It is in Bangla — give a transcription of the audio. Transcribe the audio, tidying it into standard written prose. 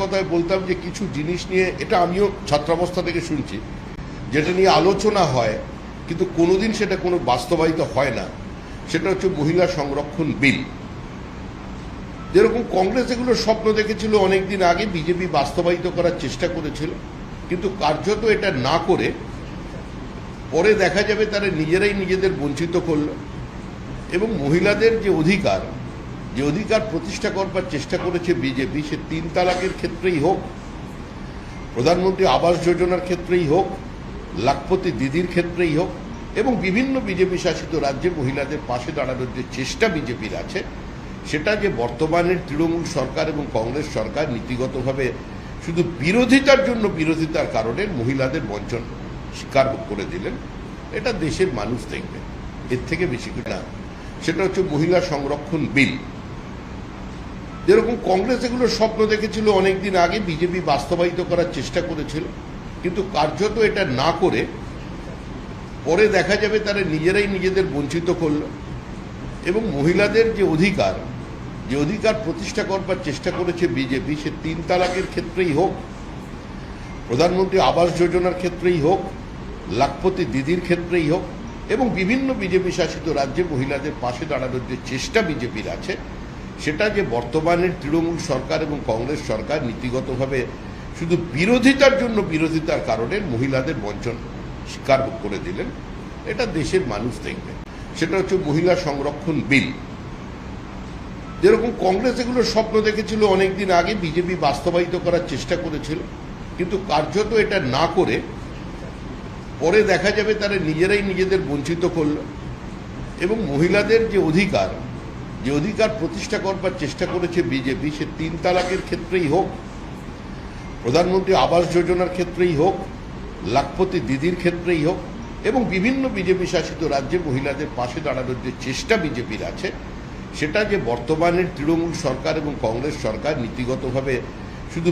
কথায় কথায় বলতাম যে কিছু জিনিস নিয়ে, এটা আমিও ছাত্রাবস্থা থেকে শুনছি, যেটা নিয়ে আলোচনা হয় কিন্তু কোনোদিন সেটা কোনো বাস্তবায়িত হয় না, সেটা হচ্ছে মহিলা সংরক্ষণ বিল। যেরকম কংগ্রেস এগুলো স্বপ্ন দেখেছিল অনেকদিন আগে, বিজেপি বাস্তবায়িত করার চেষ্টা করেছিল, কিন্তু কার্যত এটা না করে পরে দেখা যাবে তারা নিজেরাই নিজেদের বঞ্চিত করল। এবং মহিলাদের যে অধিকার প্রতিষ্ঠা করবার চেষ্টা করেছে বিজেপি, সে 3 তালাকের ক্ষেত্রেই হোক, প্রধানমন্ত্রী আবাস যোজনার ক্ষেত্রেই হোক, লাখপতি দিদির ক্ষেত্রেই হোক, এবং বিভিন্ন বিজেপি শাসিত রাজ্যে মহিলাদের পাশে দাঁড়ানোর যে চেষ্টা বিজেপির আছে, সেটা যে বর্তমানের তৃণমূল সরকার এবং কংগ্রেস সরকার নীতিগতভাবে শুধু বিরোধিতার কারণে মহিলাদের বঞ্চন স্বীকার করে দিলেন, এটা দেশের মানুষ দেখবে, এর থেকে বেশি কিছু না। সেটা হচ্ছে মহিলা সংরক্ষণ বিল। যেরকম কংগ্রেস এগুলো স্বপ্ন দেখেছিল অনেকদিন আগে, বিজেপি বাস্তবায়িত করার চেষ্টা করেছিল, কিন্তু কার্যত এটা না করে পরে দেখা যাবে তারা নিজেরাই নিজেদের বঞ্চিত করল। এবং মহিলাদের যে অধিকার প্রতিষ্ঠা করবার চেষ্টা করেছে বিজেপি, সে 3 তালাকের ক্ষেত্রেই হোক, প্রধানমন্ত্রী আবাস যোজনার ক্ষেত্রেই হোক, লাখপতি দিদির ক্ষেত্রেই হোক, এবং বিভিন্ন বিজেপি শাসিত রাজ্যে মহিলাদের পাশে দাঁড়ানোর যে চেষ্টা বিজেপির আছে, সেটা যে বর্তমানের তৃণমূল সরকার এবং কংগ্রেস সরকার নীতিগতভাবে শুধু বিরোধিতার কারণে মহিলাদের বঞ্চন স্বীকার করে দিলেন, এটা দেশের মানুষ দেখবে। সেটা হচ্ছে মহিলা সংরক্ষণ বিল। যেরকম কংগ্রেস এগুলো স্বপ্ন দেখেছিল অনেকদিন আগে, বিজেপি বাস্তবায়িত করার চেষ্টা করেছিল, কিন্তু কার্যত এটা না করে পরে দেখা যাবে তারা নিজেরাই নিজেদের বঞ্চিত করল। এবং মহিলাদের যে অধিকার প্রতিষ্ঠা করবার চেষ্টা করেছে বিজেপি, সে 3 তালাকের ক্ষেত্রেই হোক, প্রধানমন্ত্রী আবাস যোজনার ক্ষেত্রেই হোক, লাখপতি দিদির ক্ষেত্রেই হোক, এবং বিভিন্ন বিজেপি শাসিত রাজ্যে মহিলাদের পাশে দাঁড়ানোর যে চেষ্টা বিজেপির আছে, সেটা যে বর্তমানের তৃণমূল সরকার এবং কংগ্রেস সরকার নীতিগতভাবে শুধু